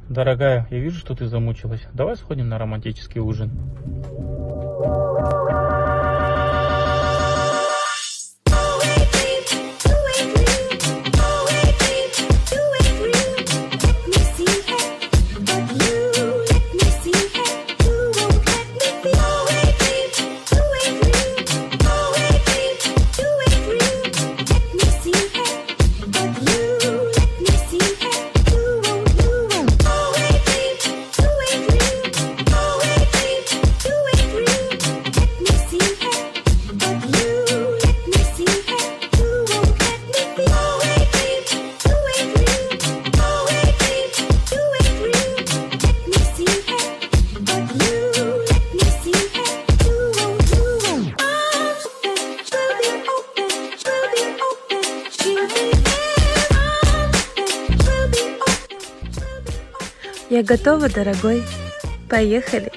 Дорогая, я вижу, что ты замучилась. Давай сходим на романтический ужин. Я готова, дорогой. Поехали.